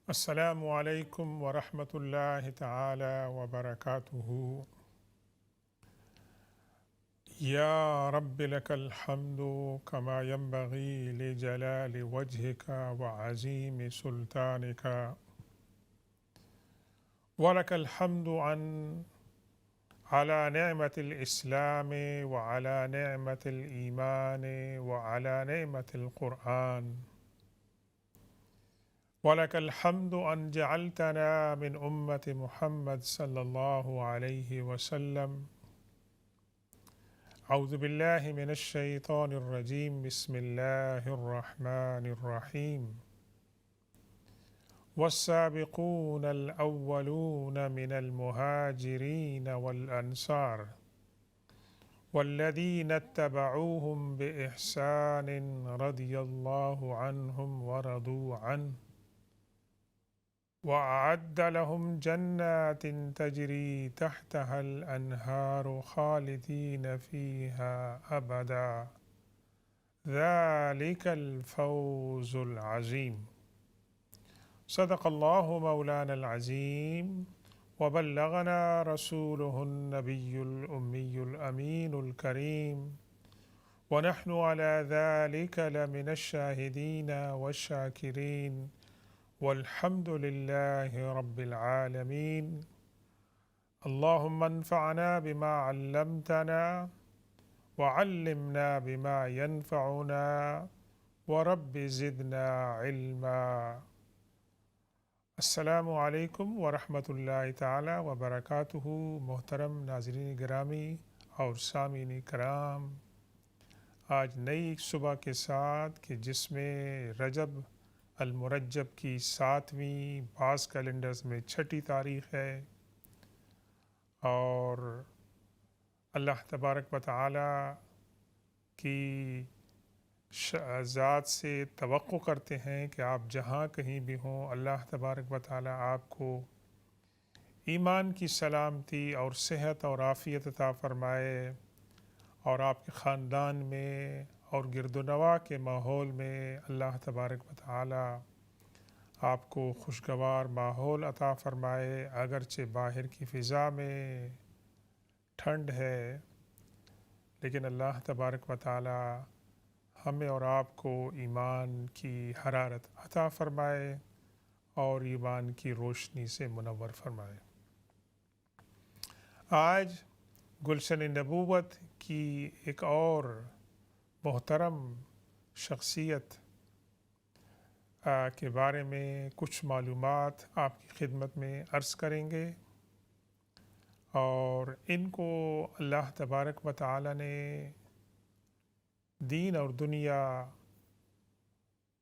السلام عليكم ورحمة الله تعالى وبركاته. يا رب لك الحمد كما ينبغي لجلال وجهك وعظيم سلطانك، ولك الحمد على نعمة الإسلام وعلى نعمة الإيمان وعلى نعمة القرآن، ولك الحمد أن جعلتنا من أمة محمد صلى الله عليه وسلم. أعوذ بالله من الشيطان الرجيم. بسم الله الرحمن الرحيم. والسابقون الأولون من المهاجرين والأنصار والذين اتبعوهم بإحسان رضي الله عنهم ورضوا عنه وأعد لهم جنات تجري تحتها الأنهار خالدين فيها أبدا، ذلك الفوز العظيم. صدق الله مولانا العظيم وبلغنا رسوله النبي الأمي الأمين الكريم، ونحن على ذلك لمن الشاهدين والشاكرين، والحمد لله رب العالمين. اللهم انفعنا بما علمتنا وعلمنا بما ينفعنا ورب زدنا علما. السلام علیکم ورحمۃ اللہ تعالی وبرکاتہ. محترم ناظرین گرامی اور سامعین کرام، آج نئی صبح کے ساتھ کہ جس میں رجب المرجب کی 7ویں، بعض کیلنڈرز میں 6ٹھی تاریخ ہے، اور اللہ تبارک و تعالی کی ذات سے توقع کرتے ہیں کہ آپ جہاں کہیں بھی ہوں، اللہ تبارک و تعالی آپ کو ایمان کی سلامتی اور صحت اور عافیت عطا فرمائے، اور آپ کے خاندان میں اور گرد و نواح کے ماحول میں اللہ تبارک و تعالی آپ کو خوشگوار ماحول عطا فرمائے. اگرچہ باہر کی فضا میں ٹھنڈ ہے، لیکن اللہ تبارک و تعالی ہمیں اور آپ کو ایمان کی حرارت عطا فرمائے اور ایمان کی روشنی سے منور فرمائے. آج گلشن نبوت کی ایک اور محترم شخصیت کے بارے میں کچھ معلومات آپ کی خدمت میں عرض کریں گے، اور ان کو اللہ تبارک و تعالی نے دین اور دنیا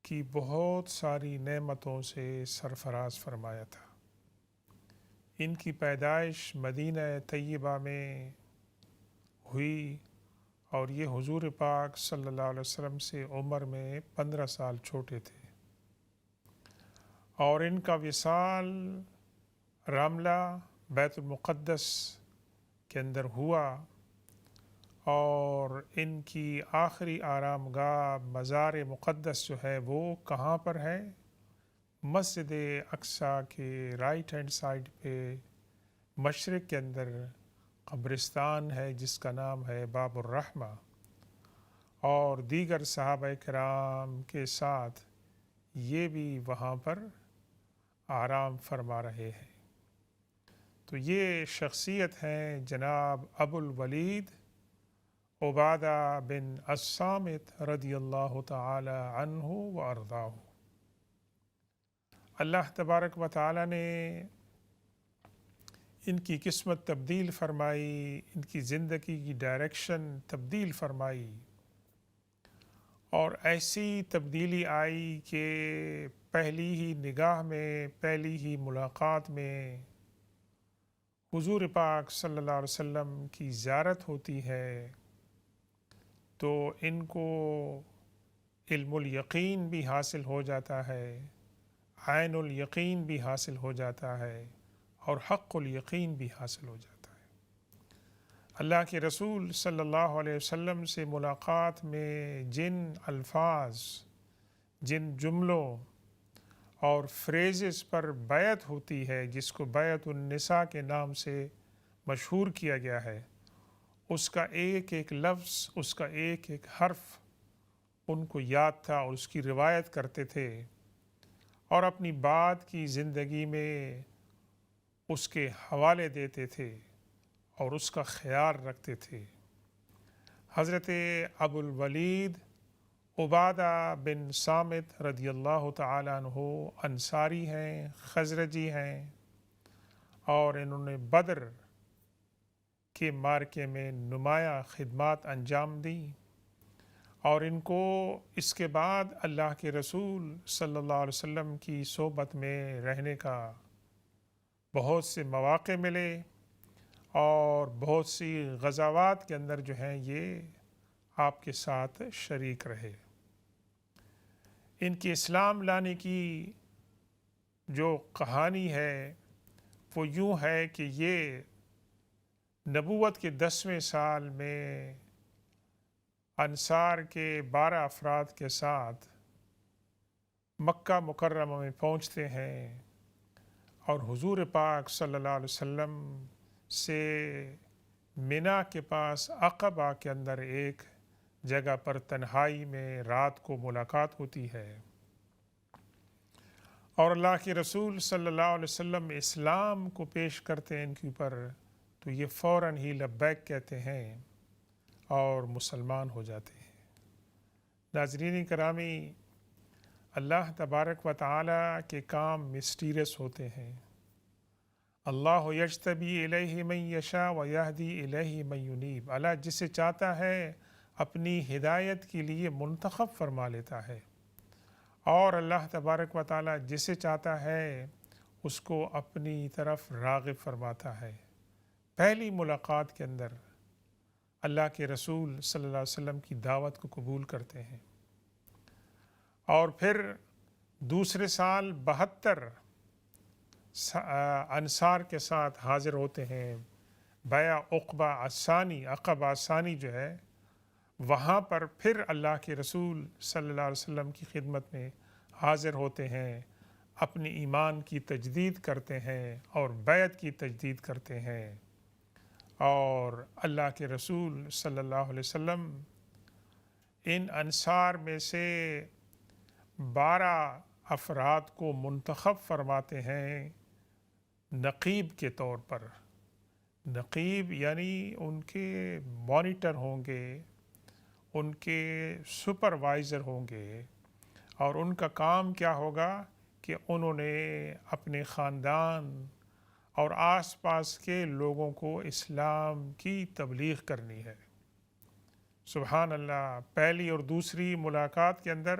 کی بہت ساری نعمتوں سے سرفراز فرمایا تھا. ان کی پیدائش مدینہ طیبہ میں ہوئی، اور یہ حضور پاک صلی اللہ علیہ وسلم سے عمر میں 15 سال چھوٹے تھے، اور ان کا وصال رملہ بیت المقدس کے اندر ہوا، اور ان کی آخری آرام گاہ مزار مقدس جو ہے وہ کہاں پر ہے؟ مسجد اقصیٰ کے رائٹ ہینڈ سائڈ پہ مشرق کے اندر قبرستان ہے جس کا نام ہے باب الرحمہ، اور دیگر صحابہ کرام کے ساتھ یہ بھی وہاں پر آرام فرما رہے ہیں. تو یہ شخصیت ہیں جناب ابو الولید عبادہ بن الصامت رضی اللہ تعالی عنہ و ارضاہ. اللہ تبارک و تعالی نے ان کی قسمت تبدیل فرمائی، ان کی زندگی کی ڈائریکشن تبدیل فرمائی، اور ایسی تبدیلی آئی کہ پہلی ہی نگاہ میں، پہلی ہی ملاقات میں حضور پاک صلی اللہ علیہ وسلم کی زیارت ہوتی ہے تو ان کو علم الیقین بھی حاصل ہو جاتا ہے، عین الیقین بھی حاصل ہو جاتا ہے، اور حق الیقین بھی حاصل ہو جاتا ہے. اللہ کے رسول صلی اللہ علیہ وسلم سے ملاقات میں جن الفاظ، جن جملوں اور فریزز پر بیعت ہوتی ہے جس کو بیعت النساء کے نام سے مشہور کیا گیا ہے، اس کا ایک ایک لفظ، اس کا ایک ایک حرف ان کو یاد تھا اور اس کی روایت کرتے تھے اور اپنی بعد کی زندگی میں اس کے حوالے دیتے تھے اور اس کا خیال رکھتے تھے۔ حضرت ابو الولید عبادہ بن صامت رضی اللہ تعالیٰ عنہ انصاری ہیں، خزرجی ہیں، اور انہوں نے بدر کے معرکے میں نمایاں خدمات انجام دیں، اور ان کو اس کے بعد اللہ کے رسول صلی اللہ علیہ وسلم کی صحبت میں رہنے کا بہت سے مواقع ملے اور بہت سی غزوات کے اندر جو ہیں یہ آپ کے ساتھ شریک رہے۔ ان کی اسلام لانے کی جو کہانی ہے وہ یوں ہے کہ یہ نبوت کے 10ویں سال میں انصار کے 12 افراد کے ساتھ مکہ مکرمہ میں پہنچتے ہیں اور حضور پاک صلی اللہ علیہ وسلم سے منا کے پاس عقبہ کے اندر ایک جگہ پر تنہائی میں رات کو ملاقات ہوتی ہے، اور اللہ کے رسول صلی اللہ علیہ وسلم اسلام کو پیش کرتے ہیں ان کے اوپر، تو یہ فوراً ہی لبیک کہتے ہیں اور مسلمان ہو جاتے ہیں۔ ناظرین کرامی، اللہ تبارک و تعالیٰ کے کام مسٹیریس ہوتے ہیں۔ اللہ یجتبی الیہ من یشاء و یہدی الیہ من ینیب، اللہ جسے چاہتا ہے اپنی ہدایت کے لیے منتخب فرما لیتا ہے، اور اللہ تبارک و تعالیٰ جسے چاہتا ہے اس کو اپنی طرف راغب فرماتا ہے۔ پہلی ملاقات کے اندر اللہ کے رسول صلی اللہ علیہ وسلم کی دعوت کو قبول کرتے ہیں، اور پھر دوسرے سال 72 انصار کے ساتھ حاضر ہوتے ہیں۔ بیع عقبہ ثانی جو ہے وہاں پر پھر اللہ کے رسول صلی اللہ علیہ وسلم کی خدمت میں حاضر ہوتے ہیں، اپنی ایمان کی تجدید کرتے ہیں اور بیعت کی تجدید کرتے ہیں، اور اللہ کے رسول صلی اللہ علیہ وسلم ان انصار میں سے 12 افراد کو منتخب فرماتے ہیں نقیب کے طور پر۔ نقیب یعنی ان کے مانیٹر ہوں گے، ان کے سپروائزر ہوں گے، اور ان کا کام کیا ہوگا کہ انہوں نے اپنے خاندان اور آس پاس کے لوگوں کو اسلام کی تبلیغ کرنی ہے۔ سبحان اللہ، پہلی اور دوسری ملاقات کے اندر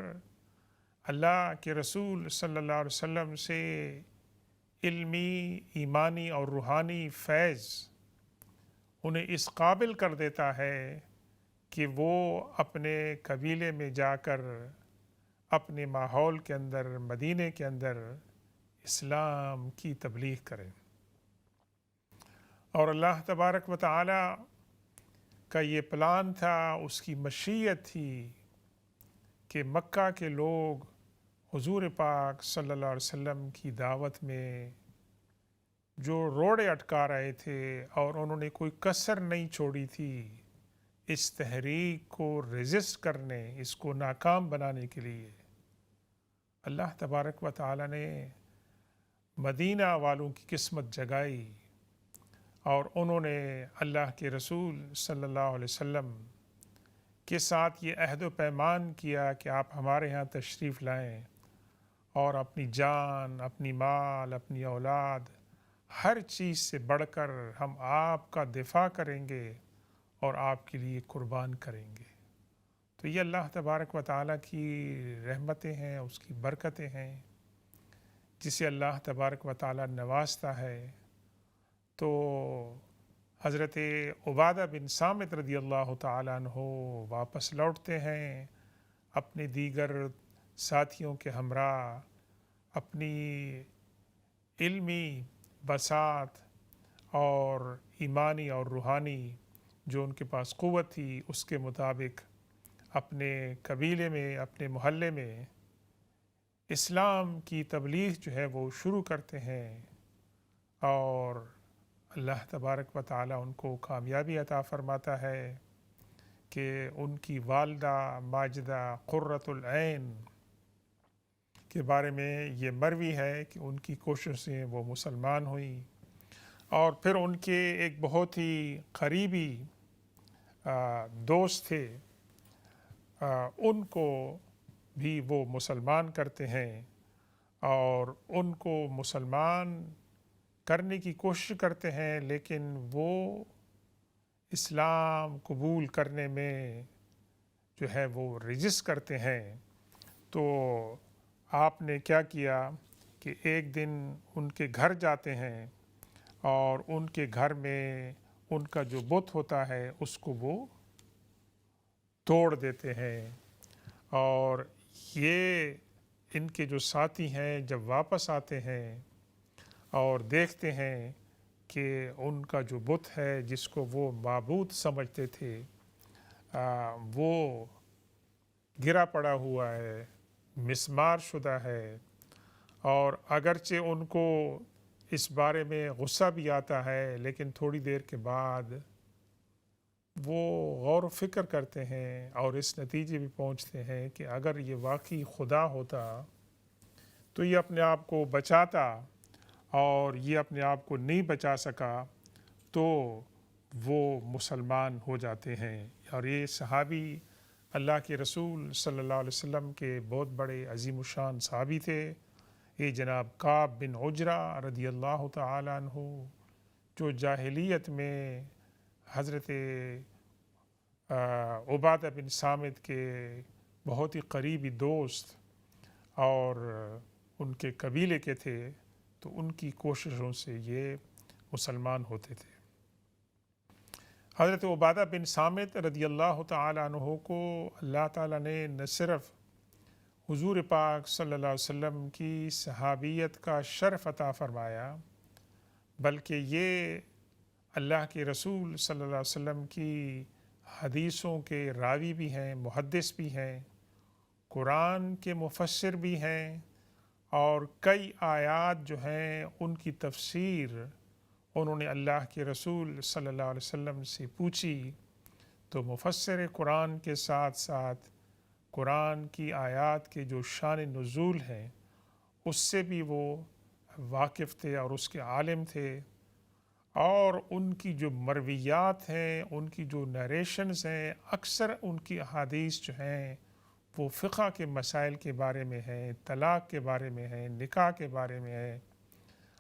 اللہ کے رسول صلی اللہ علیہ وسلم سے علمی، ایمانی اور روحانی فیض انہیں اس قابل کر دیتا ہے کہ وہ اپنے قبیلے میں جا کر اپنے ماحول کے اندر، مدینے کے اندر اسلام کی تبلیغ کریں، اور اللہ تبارک و تعالی کا یہ پلان تھا، اس کی مشیت تھی کہ مکہ کے لوگ حضور پاک صلی اللہ علیہ وسلم کی دعوت میں جو روڑے اٹکا رہے تھے اور انہوں نے کوئی کسر نہیں چھوڑی تھی اس تحریک کو ریزسٹ کرنے، اس کو ناکام بنانے کے لیے، اللہ تبارک و تعالی نے مدینہ والوں کی قسمت جگائی، اور انہوں نے اللہ کے رسول صلی اللہ علیہ وسلم کے ساتھ یہ عہد و پیمان کیا کہ آپ ہمارے ہاں تشریف لائیں اور اپنی جان، اپنی مال، اپنی اولاد، ہر چیز سے بڑھ کر ہم آپ کا دفاع کریں گے اور آپ کے لیے قربان کریں گے۔ تو یہ اللہ تبارک و تعالیٰ کی رحمتیں ہیں، اس کی برکتیں ہیں، جسے اللہ تبارک و تعالیٰ نوازتا ہے۔ تو حضرت عبادہ بن صامت رضی اللہ تعالیٰ عنہ واپس لوٹتے ہیں اپنے دیگر ساتھیوں کے ہمراہ، اپنی علمی بساط اور ایمانی اور روحانی جو ان کے پاس قوت تھی اس کے مطابق اپنے قبیلے میں، اپنے محلے میں اسلام کی تبلیغ جو ہے وہ شروع کرتے ہیں، اور اللہ تبارک و تعالیٰ ان کو کامیابی عطا فرماتا ہے کہ ان کی والدہ ماجدہ قرۃ العین کے بارے میں یہ مروی ہے کہ ان کی کوشش سے وہ مسلمان ہوئیں، اور پھر ان کے ایک بہت ہی قریبی دوست تھے، ان کو بھی وہ مسلمان کرتے ہیں، اور ان کو مسلمان کرنے کی کوشش کرتے ہیں، لیکن وہ اسلام قبول کرنے میں جو ہے وہ رجسٹ کرتے ہیں۔ تو آپ نے کیا کیا کہ ایک دن ان کے گھر جاتے ہیں، اور ان کے گھر میں ان کا جو بت ہوتا ہے اس کو وہ توڑ دیتے ہیں، اور یہ ان کے جو ساتھی ہیں جب واپس آتے ہیں اور دیکھتے ہیں کہ ان کا جو بت ہے جس کو وہ معبود سمجھتے تھے وہ گرا پڑا ہوا ہے، مسمار شدہ ہے، اور اگرچہ ان کو اس بارے میں غصہ بھی آتا ہے، لیکن تھوڑی دیر کے بعد وہ غور و فکر کرتے ہیں اور اس نتیجے بھی پہنچتے ہیں کہ اگر یہ واقعی خدا ہوتا تو یہ اپنے آپ کو بچاتا، اور یہ اپنے آپ کو نہیں بچا سکا تو وہ مسلمان ہو جاتے ہیں۔ اور یہ صحابی اللہ کے رسول صلی اللہ علیہ وسلم کے بہت بڑے عظیم الشان صحابی تھے، یہ جناب کعب بن عجرہ رضی اللہ تعالیٰ عنہ، جو جاہلیت میں حضرت عبادہ بن صامت کے بہت ہی قریبی دوست اور ان کے قبیلے کے تھے، تو ان کی کوششوں سے یہ مسلمان ہوتے تھے۔ حضرت عبادہ بن صامت رضی اللہ تعالیٰ عنہ کو اللہ تعالیٰ نے نہ صرف حضور پاک صلی اللہ علیہ وسلم کی صحابیت کا شرف عطا فرمایا، بلکہ یہ اللہ کے رسول صلی اللہ علیہ وسلم کی حدیثوں کے راوی بھی ہیں، محدث بھی ہیں، قرآن کے مفسر بھی ہیں، اور کئی آیات جو ہیں ان کی تفسیر انہوں نے اللہ کے رسول صلی اللہ علیہ وسلم سے پوچھی، تو مفسر قرآن کے ساتھ ساتھ قرآن کی آیات کے جو شان نزول ہیں اس سے بھی وہ واقف تھے اور اس کے عالم تھے، اور ان کی جو مرویات ہیں، ان کی جو نریشنز ہیں، اکثر ان کی احادیث جو ہیں وہ فقہ کے مسائل کے بارے میں ہیں، طلاق کے بارے میں ہیں، نکاح کے بارے میں ہیں،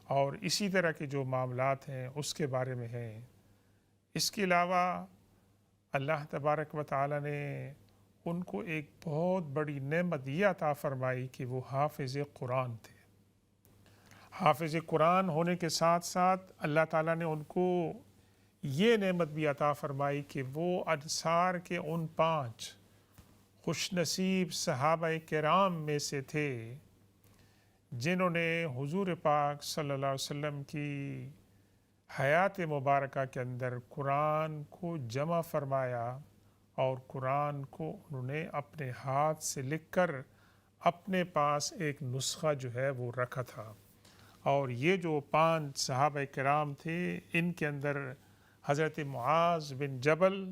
اور اسی طرح کے جو معاملات ہیں اس کے بارے میں ہیں۔ اس کے علاوہ اللہ تبارک و تعالیٰ نے ان کو ایک بہت بڑی نعمت یہ عطا فرمائی کہ وہ حافظ قرآن تھے۔ حافظ قرآن ہونے کے ساتھ ساتھ اللہ تعالیٰ نے ان کو یہ نعمت بھی عطا فرمائی کہ وہ انصار کے ان 5 خوش نصیب صحابہ کرام میں سے تھے جنہوں نے حضور پاک صلی اللہ علیہ وسلم کی حیات مبارکہ کے اندر قرآن کو جمع فرمایا، اور قرآن کو انہوں نے اپنے ہاتھ سے لکھ کر اپنے پاس ایک نسخہ جو ہے وہ رکھا تھا۔ اور یہ جو 5 صحابہ کرام تھے، ان کے اندر حضرت معاذ بن جبل،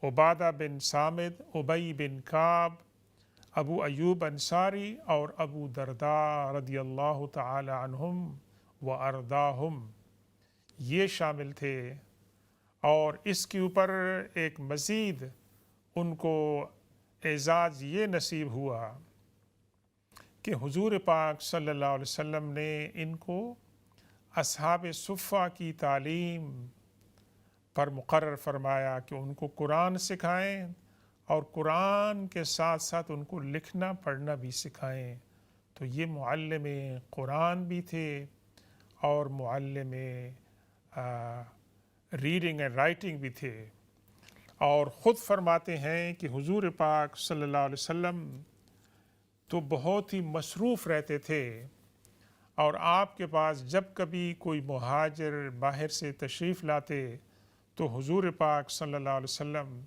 عبادہ بن صامت، ابی بن کعب، ابو ایوب انصاری اور ابو درداء رضی اللہ تعالی عنہم و ارضاہم، یہ شامل تھے۔ اور اس کے اوپر ایک مزید ان کو اعزاز یہ نصیب ہوا کہ حضور پاک صلی اللہ علیہ وسلم نے ان کو اصحاب صفہ کی تعلیم پر مقرر فرمایا کہ ان کو قرآن سکھائیں، اور قرآن کے ساتھ ساتھ ان کو لکھنا پڑھنا بھی سکھائیں۔ تو یہ معلم قرآن بھی تھے اور معلم ریڈنگ اینڈ رائٹنگ بھی تھے، اور خود فرماتے ہیں کہ حضور پاک صلی اللہ علیہ وسلم تو بہت ہی مصروف رہتے تھے، اور آپ کے پاس جب کبھی کوئی مہاجر باہر سے تشریف لاتے تو حضور پاک صلی اللہ علیہ وسلم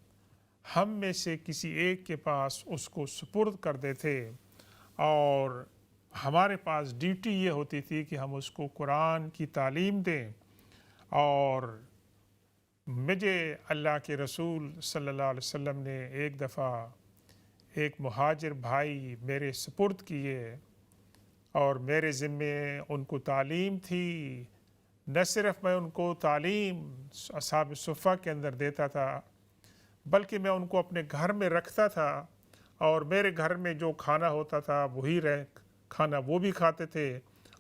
ہم میں سے کسی ایک کے پاس اس کو سپرد کر دیتے، اور ہمارے پاس ڈیوٹی یہ ہوتی تھی کہ ہم اس کو قرآن کی تعلیم دیں. اور مجھے اللہ کے رسول صلی اللہ علیہ وسلم نے ایک دفعہ ایک مہاجر بھائی میرے سپرد کیے اور میرے ذمے ان کو تعلیم تھی. نہ صرف میں ان کو تعلیم اصحاب صفہ کے اندر دیتا تھا بلکہ میں ان کو اپنے گھر میں رکھتا تھا اور میرے گھر میں جو کھانا ہوتا تھا وہی کھانا وہ بھی کھاتے تھے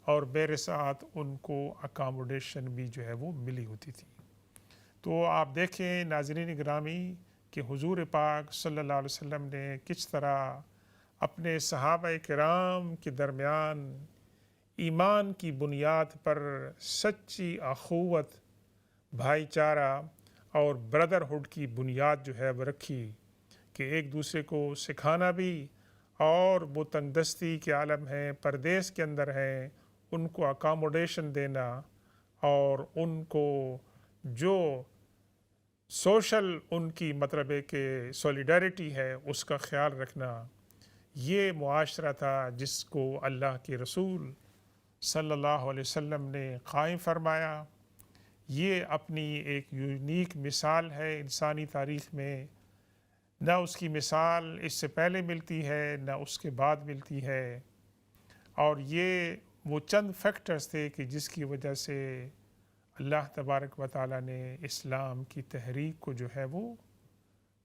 اور میرے ساتھ ان کو اکاموڈیشن بھی جو ہے وہ ملی ہوتی تھی. تو آپ دیکھیں ناظرین گرامی کہ حضور پاک صلی اللہ علیہ وسلم نے کس طرح اپنے صحابہ کرام کے درمیان ایمان کی بنیاد پر سچی اخوت، بھائی چارہ اور بردرہڈ کی بنیاد جو ہے وہ رکھی کہ ایک دوسرے کو سکھانا بھی، اور وہ تنگ دستی کے عالم ہیں، پردیس کے اندر ہیں، ان کو اکاموڈیشن دینا اور ان کو جو سوشل ان کی مطلب ہے کہ سولیڈیرٹی ہے اس کا خیال رکھنا. یہ معاشرہ تھا جس کو اللہ کے رسول صلی اللہ علیہ وسلم نے قائم فرمایا. یہ اپنی ایک یونیک مثال ہے انسانی تاریخ میں. نہ اس کی مثال اس سے پہلے ملتی ہے نہ اس کے بعد ملتی ہے. اور یہ وہ چند فیکٹرز تھے کہ جس کی وجہ سے اللہ تبارک و تعالیٰ نے اسلام کی تحریک کو جو ہے وہ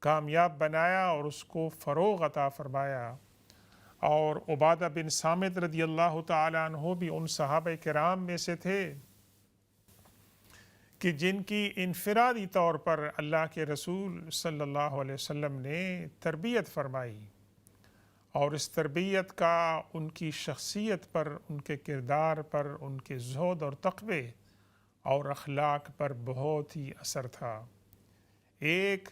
کامیاب بنایا اور اس کو فروغ عطا فرمایا. اور عبادہ بن صامت رضی اللہ تعالیٰ عنہ بھی ان صحابہ کرام میں سے تھے کہ جن کی انفرادی طور پر اللہ کے رسول صلی اللہ علیہ وسلم نے تربیت فرمائی، اور اس تربیت کا ان کی شخصیت پر، ان کے کردار پر، ان کے زہد اور تقوی اور اخلاق پر بہت ہی اثر تھا. ایک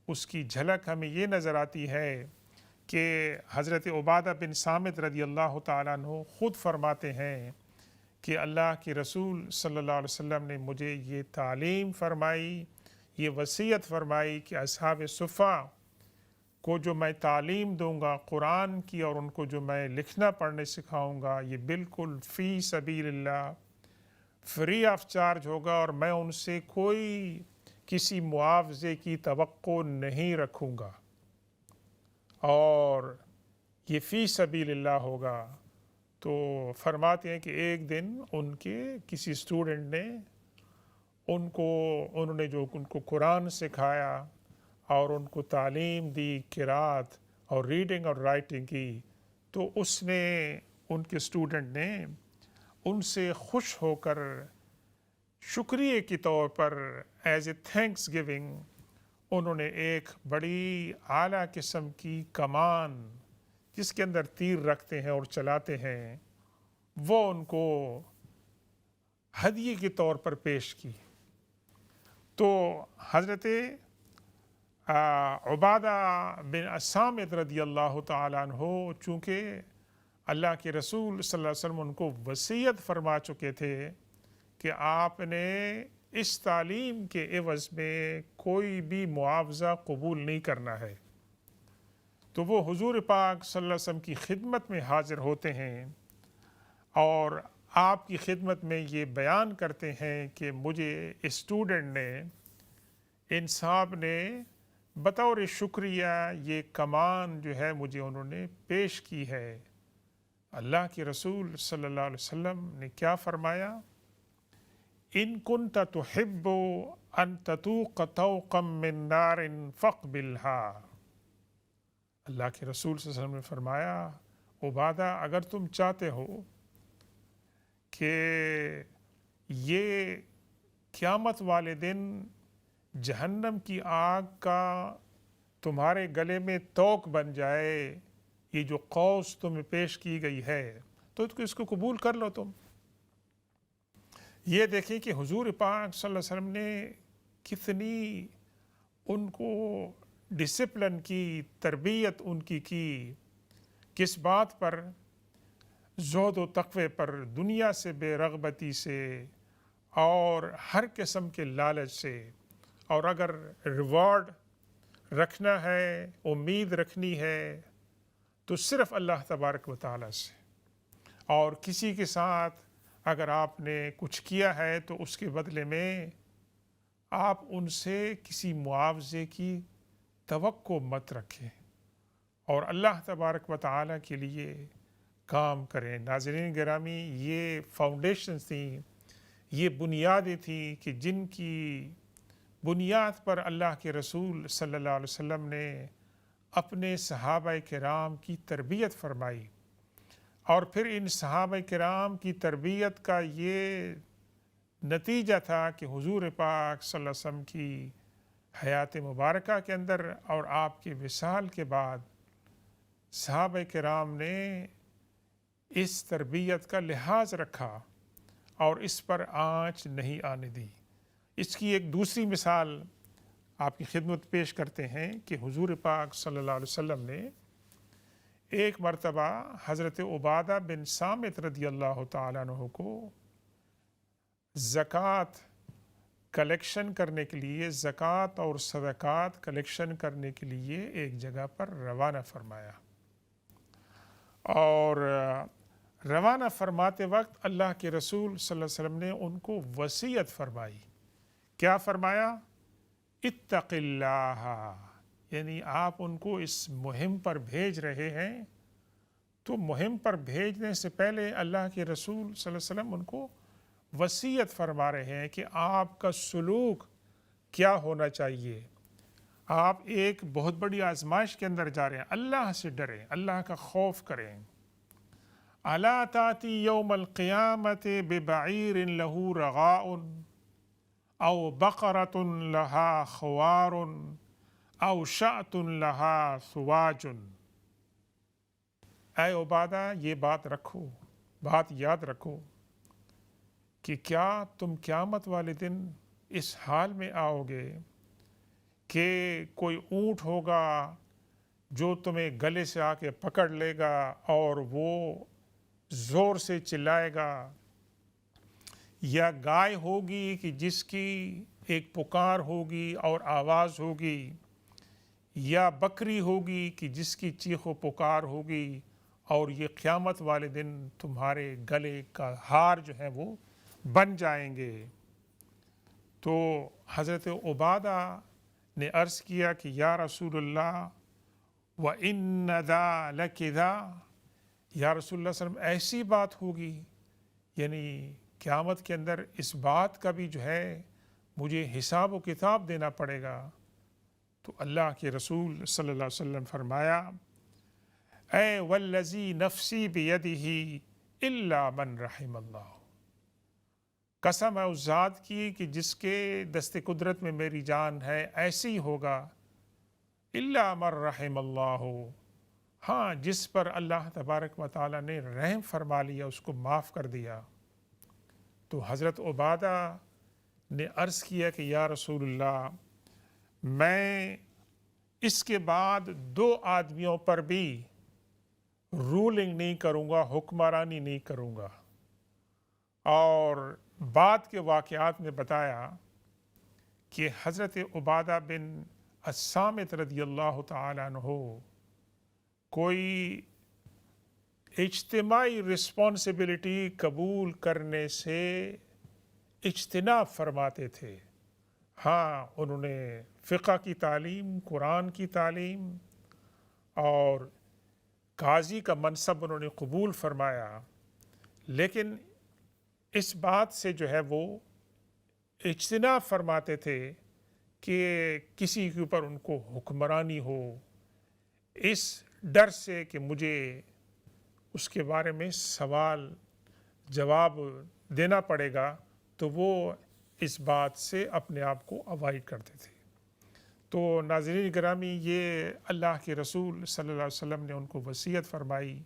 اس کی جھلک ہمیں یہ نظر آتی ہے کہ حضرت عبادہ بن صامت رضی اللہ تعالیٰ عنہ خود فرماتے ہیں کہ اللہ کے رسول صلی اللہ علیہ وسلم نے مجھے یہ تعلیم فرمائی، یہ وصیت فرمائی کہ اصحاب صفہ کو جو میں تعلیم دوں گا قرآن کی اور ان کو جو میں لکھنا پڑھنے سکھاؤں گا یہ بالکل فی سبیل اللہ فری آف چارج ہوگا، اور میں ان سے کوئی کسی معاوضے کی توقع نہیں رکھوں گا، اور یہ فی سبیل اللہ ہوگا. تو فرماتے ہیں کہ ایک دن ان کے کسی اسٹوڈنٹ نے انہوں نے جو ان کو قرآن سکھایا اور ان کو تعلیم دی قرات اور ریڈنگ اور رائٹنگ کی، تو اس نے ان کے اسٹوڈنٹ نے ان سے خوش ہو کر شکریہ کے طور پر ایز اے تھینکس گیونگ انہوں نے ایک بڑی اعلیٰ قسم کی کمان جس کے اندر تیر رکھتے ہیں اور چلاتے ہیں وہ ان کو ہدیے کے طور پر پیش کی. تو حضرت عبادہ بن صامت رضی اللہ تعالیٰ عنہ چونکہ اللہ کے رسول صلی اللہ علیہ وسلم ان کو وصیت فرما چکے تھے کہ آپ نے اس تعلیم کے عوض میں کوئی بھی معاوضہ قبول نہیں کرنا ہے، تو وہ حضور پاک صلی اللہ علیہ وسلم کی خدمت میں حاضر ہوتے ہیں اور آپ کی خدمت میں یہ بیان کرتے ہیں کہ مجھے اسٹوڈنٹ نے، ان صاحب نے بطور شکریہ یہ کمان جو ہے مجھے انہوں نے پیش کی ہے. اللہ کے رسول صلی اللہ علیہ وسلم نے کیا فرمایا؟ ان کنت تحب ان تتوق طوقا من نار فاقبلها. اللہ کے رسول صلی اللہ علیہ وسلم نے فرمایا عبادہ اگر تم چاہتے ہو کہ یہ قیامت والے دن جہنم کی آگ کا تمہارے گلے میں توق بن جائے، یہ جو قوس تمہیں پیش کی گئی ہے تو اس کو قبول کر لو تم. یہ دیکھیں کہ حضور پاک صلی اللہ علیہ وسلم نے کتنی ان کو ڈسپلن کی، تربیت ان کی کس بات پر؟ زہد و تقوی پر، دنیا سے بے رغبتی سے اور ہر قسم کے لالچ سے. اور اگر ریوارڈ رکھنا ہے، امید رکھنی ہے تو صرف اللہ تبارک و تعالیٰ سے. اور کسی کے ساتھ اگر آپ نے کچھ کیا ہے تو اس کے بدلے میں آپ ان سے کسی معاوضے کی توقع مت رکھیں اور اللہ تبارک و تعالیٰ کے لیے کام کریں۔ ناظرین گرامی، یہ فاؤنڈیشنز تھیں، یہ بنیادیں تھیں کہ جن کی بنیاد پر اللہ کے رسول صلی اللہ علیہ وسلم نے اپنے صحابہ کرام کی تربیت فرمائی، اور پھر ان صحابہ کرام کی تربیت کا یہ نتیجہ تھا کہ حضور پاک صلی اللہ علیہ وسلم کی حیات مبارکہ کے اندر اور آپ کے وصال کے بعد صحابہ کرام نے اس تربیت کا لحاظ رکھا اور اس پر آنچ نہیں آنے دی۔ اس کی ایک دوسری مثال آپ کی خدمت پیش کرتے ہیں کہ حضور پاک صلی اللہ علیہ وسلم نے ایک مرتبہ حضرت عبادہ بن صامت رضی اللہ تعالیٰ عنہ کو زکوٰۃ کلیکشن کرنے کے لیے، زکوٰۃ اور صدقات کلیکشن کرنے کے لیے ایک جگہ پر روانہ فرمایا، اور روانہ فرماتے وقت اللہ کے رسول صلی اللہ علیہ وسلم نے ان کو وصیت فرمائی۔ کیا فرمایا؟ اتق اللہ، یعنی آپ ان کو اس مہم پر بھیج رہے ہیں تو مہم پر بھیجنے سے پہلے اللہ کے رسول صلی اللہ علیہ وسلم ان کو وصیت فرما رہے ہیں کہ آپ کا سلوک کیا ہونا چاہیے۔ آپ ایک بہت بڑی آزمائش کے اندر جا رہے ہیں، اللہ سے ڈریں، اللہ کا خوف کریں۔ الا تاتی یوم القیامت ببعیر لہ رغاء او بقرۃ لہا خوار او شاۃ لہا سواج۔ اے عبادہ، یہ بات رکھو، بات یاد رکھو کہ کیا تم قیامت والے دن اس حال میں آؤ گے کہ کوئی اونٹ ہوگا جو تمہیں گلے سے آ کے پکڑ لے گا اور وہ زور سے چلائے گا، یا گائے ہوگی کہ جس کی ایک پکار ہوگی اور آواز ہوگی، یا بکری ہوگی کہ جس کی چیخ و پکار ہوگی، اور یہ قیامت والے دن تمہارے گلے کا ہار جو ہے وہ بن جائیں گے۔ تو حضرت عبادہ نے عرض کیا کہ یا رسول اللہ وَإِنَّ ذَا لَكِذَا، یا رسول اللہ صلی اللہ علیہ وسلم ایسی بات ہوگی، یعنی قیامت کے اندر اس بات کا بھی جو ہے مجھے حساب و کتاب دینا پڑے گا۔ تو اللہ کے رسول صلی اللہ علیہ وسلم فرمایا، اے والذی نفسی بیدہ الا من رحم اللہ، قسم ہے اس ذات کی کہ جس کے دست قدرت میں میری جان ہے، ایسے ہی ہوگا الا من رحم اللہ، ہاں جس پر اللہ تبارک و تعالیٰ نے رحم فرما لیا، اس کو معاف کر دیا۔ تو حضرت عبادہ نے عرض کیا کہ یا رسول اللہ، میں اس کے بعد 2 آدمیوں پر بھی رولنگ نہیں کروں گا، حکمرانی نہیں کروں گا۔ اور بعد کے واقعات میں بتایا کہ حضرت عبادہ بن الصامت رضی اللہ تعالیٰ عنہ کوئی اجتماعی رسپانسبلٹی قبول کرنے سے اجتناب فرماتے تھے۔ ہاں، انہوں نے فقہ کی تعلیم، قرآن کی تعلیم اور قاضی کا منصب انہوں نے قبول فرمایا، لیکن اس بات سے جو ہے وہ اجتناب فرماتے تھے کہ کسی کے اوپر ان کو حکمرانی ہو، اس ڈر سے کہ مجھے اس کے بارے میں سوال جواب دینا پڑے گا، تو وہ اس بات سے اپنے آپ کو اوائڈ کرتے تھے۔ تو ناظرین گرامی، یہ اللہ کے رسول صلی اللہ علیہ وسلم نے ان کو وصیت فرمائی،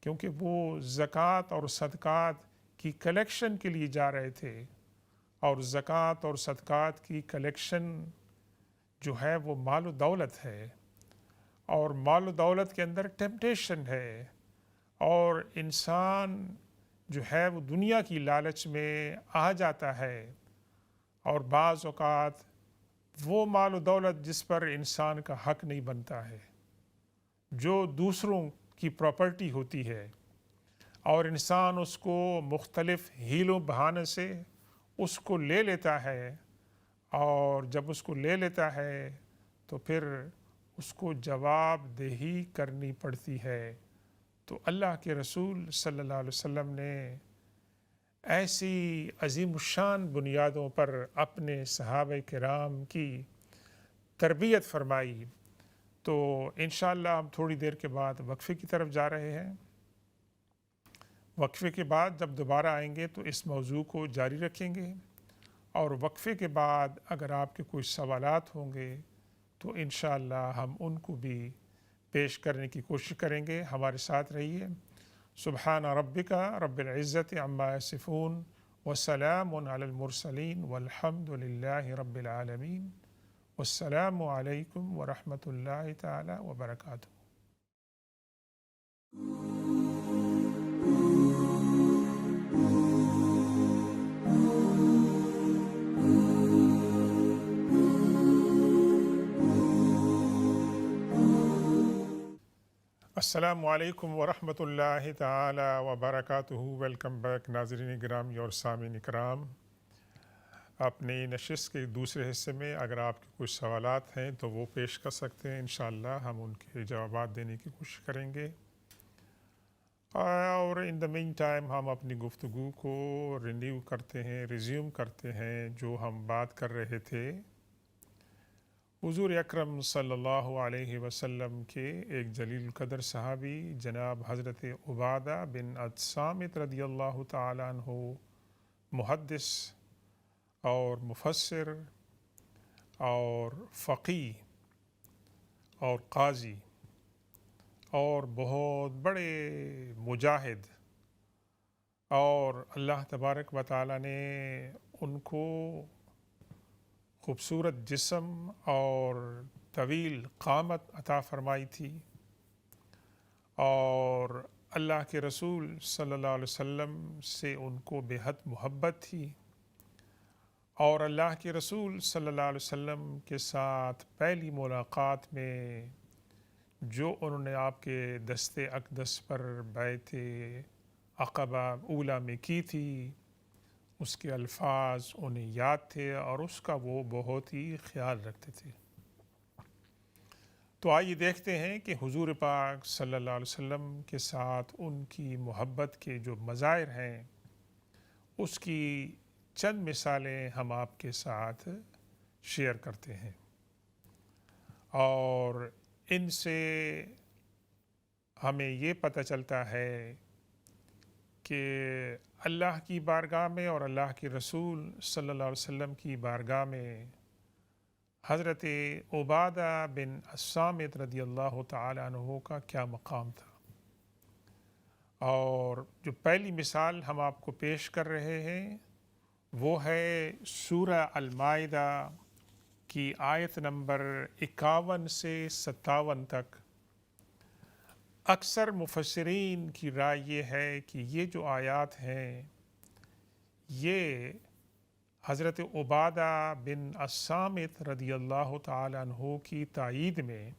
کیونکہ وہ زکوٰۃ اور صدقات کی کلیکشن کے لیے جا رہے تھے، اور زکوٰۃ اور صدقات کی کلیکشن جو ہے وہ مال و دولت ہے، اور مال و دولت کے اندر ٹیمپٹیشن ہے، اور انسان جو ہے وہ دنیا کی لالچ میں آ جاتا ہے، اور بعض اوقات وہ مال و دولت جس پر انسان کا حق نہیں بنتا ہے، جو دوسروں کی پراپرٹی ہوتی ہے، اور انسان اس کو مختلف ہیلوں بہانے سے اس کو لے لیتا ہے، اور جب اس کو لے لیتا ہے تو پھر اس کو جواب دہی کرنی پڑتی ہے۔ تو اللہ کے رسول صلی اللہ علیہ وسلم نے ایسی عظیم الشان بنیادوں پر اپنے صحابہ کرام کی تربیت فرمائی۔ تو انشاءاللہ ہم تھوڑی دیر کے بعد وقفے کی طرف جا رہے ہیں۔ وقفے کے بعد جب دوبارہ آئیں گے تو اس موضوع کو جاری رکھیں گے، اور وقفے کے بعد اگر آپ کے کوئی سوالات ہوں گے تو انشاءاللہ ہم ان کو بھی پیش کرنے کی کوشش کریں گے۔ ہمارے ساتھ رہیے۔ سبحان ربک رب العزت عما یصفون وسلام علی المرسلین والحمد للہ رب العالمین، والسلام علیکم ورحمۃ اللہ تعالی وبرکاتہ۔ السلام علیکم ورحمۃ اللہ تعالی وبرکاتہ۔ ویلکم بیک ناظرین گرامی اور سامعین کرام۔ اپنی نشست کے دوسرے حصے میں اگر آپ کے کچھ سوالات ہیں تو وہ پیش کر سکتے ہیں، انشاءاللہ ہم ان کے جوابات دینے کی کوشش کریں گے، اور ان دا مین ٹائم ہم اپنی گفتگو کو ریزیوم کرتے ہیں جو ہم بات کر رہے تھے حضور اکرم صلی اللہ علیہ وسلم کے ایک جلیل القدر صحابی جناب حضرت عبادہ بن الصامت رضی اللہ تعالیٰ عنہ، محدث اور مفسر اور فقیہ اور قاضی اور بہت بڑے مجاہد، اور اللہ تبارک و تعالیٰ نے ان کو خوبصورت جسم اور طویل قامت عطا فرمائی تھی، اور اللہ کے رسول صلی اللہ علیہ وسلم سے ان کو بے حد محبت تھی، اور اللہ کے رسول صلی اللہ علیہ وسلم کے ساتھ پہلی ملاقات میں جو انہوں نے آپ کے دست اقدس پر بیعت عقبہ اولیٰ میں کی تھی، اس کے الفاظ انہیں یاد تھے اور اس کا وہ بہت ہی خیال رکھتے تھے۔ تو آئیے دیکھتے ہیں کہ حضور پاک صلی اللہ علیہ وسلم کے ساتھ ان کی محبت کے جو مظاہر ہیں اس کی چند مثالیں ہم آپ کے ساتھ شیئر کرتے ہیں، اور ان سے ہمیں یہ پتہ چلتا ہے کہ اللہ کی بارگاہ میں اور اللہ کے رسول صلی اللہ علیہ وسلم کی بارگاہ میں حضرت عبادہ بن الصامت رضی اللہ تعالیٰ عنہ کا کیا مقام تھا۔ اور جو پہلی مثال ہم آپ کو پیش کر رہے ہیں وہ ہے سورہ المائدہ کی آیت نمبر 51 سے 57 تک۔ اکثر مفسرین کی رائے یہ ہے کہ یہ جو آیات ہیں یہ حضرت عبادہ بن الصامت رضی اللہ تعالیٰ عنہ کی تائید میں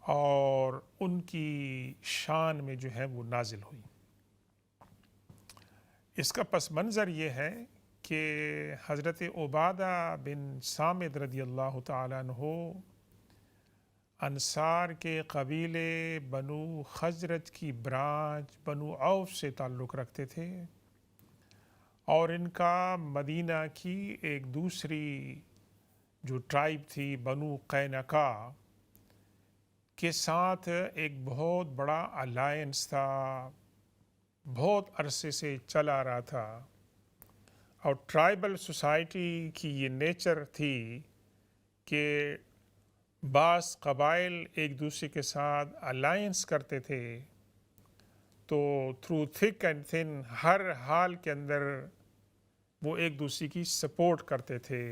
اور ان کی شان میں جو ہے وہ نازل ہوئی۔ اس کا پس منظر یہ ہے کہ حضرت عبادہ بن صامت رضی اللہ تعالیٰ عنہ انصار کے قبیلے بنو خزرج کی برانچ بنو عوف سے تعلق رکھتے تھے، اور ان کا مدینہ کی ایک دوسری جو ٹرائب تھی بنو قینقاع کے ساتھ ایک بہت بڑا الائنس تھا، بہت عرصے سے چلا رہا تھا، اور ٹرائبل سوسائٹی کی یہ نیچر تھی کہ بعض قبائل ایک دوسرے کے ساتھ الائنس کرتے تھے، تو تھرو تھک اینڈ تھن ہر حال کے اندر وہ ایک دوسرے کی سپورٹ کرتے تھے،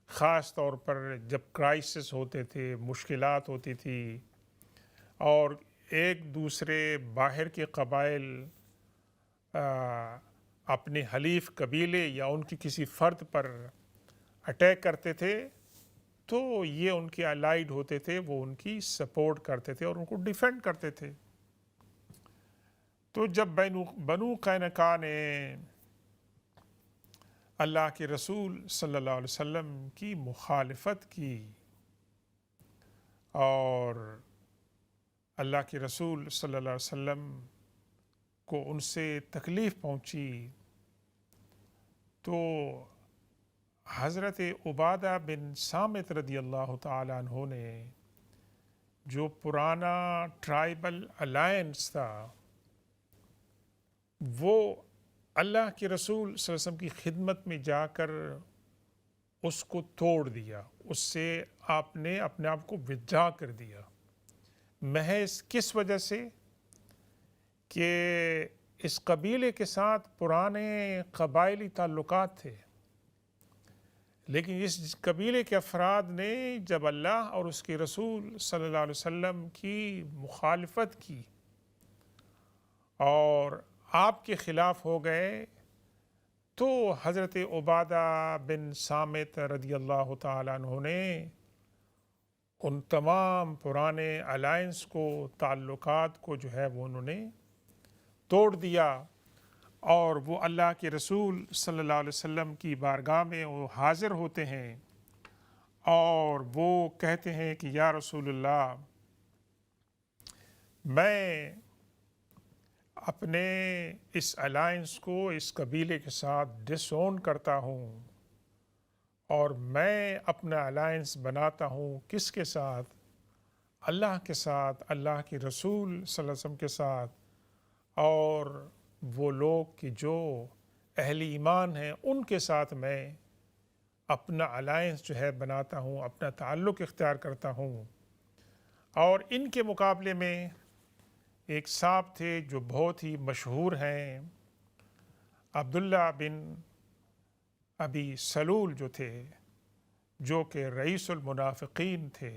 خاص طور پر جب کرائسس ہوتے تھے، مشکلات ہوتی تھی، اور ایک دوسرے باہر کے قبائل اپنے حلیف قبیلے یا ان کی کسی فرد پر اٹیک کرتے تھے تو یہ ان کے الائیڈ ہوتے تھے، وہ ان کی سپورٹ کرتے تھے اور ان کو ڈیفینڈ کرتے تھے۔ تو جب بنو قینقاع نے اللہ کے رسول صلی اللہ علیہ وسلم کی مخالفت کی اور اللہ کے رسول صلی اللہ علیہ وسلم کو ان سے تکلیف پہنچی، تو حضرت عبادہ بن صامت رضی اللہ تعالیٰ عنہ نے جو پرانا ٹرائبل الائنس تھا وہ اللہ کے رسول صلی اللہ علیہ وسلم کی خدمت میں جا کر اس کو توڑ دیا، اس سے آپ نے اپنے آپ کو وِدّراء کر دیا، محض کس وجہ سے کہ اس قبیلے کے ساتھ پرانے قبائلی تعلقات تھے، لیکن اس قبیلے کے افراد نے جب اللہ اور اس کے رسول صلی اللہ علیہ وسلم کی مخالفت کی اور آپ کے خلاف ہو گئے، تو حضرت عبادہ بن صامت رضی اللہ تعالیٰ عنہ نے ان تمام پرانے الائنس کو، تعلقات کو جو ہے وہ انہوں نے توڑ دیا، اور وہ اللہ کے رسول صلی اللہ علیہ وسلم کی بارگاہ میں وہ حاضر ہوتے ہیں اور وہ کہتے ہیں کہ یا رسول اللہ، میں اپنے اس الائنس کو اس قبیلے کے ساتھ ڈس اون کرتا ہوں اور میں اپنا الائنس بناتا ہوں کس کے ساتھ؟ اللہ کے ساتھ، اللہ کے رسول صلی اللہ علیہ وسلم کے ساتھ، اور وہ لوگ کہ جو اہل ایمان ہیں ان کے ساتھ میں اپنا الائنس جو ہے بناتا ہوں، اپنا تعلق اختیار کرتا ہوں۔ اور ان کے مقابلے میں ایک صاحب تھے جو بہت ہی مشہور ہیں، عبداللہ بن ابی سلول جو تھے، جو کہ رئیس المنافقین تھے،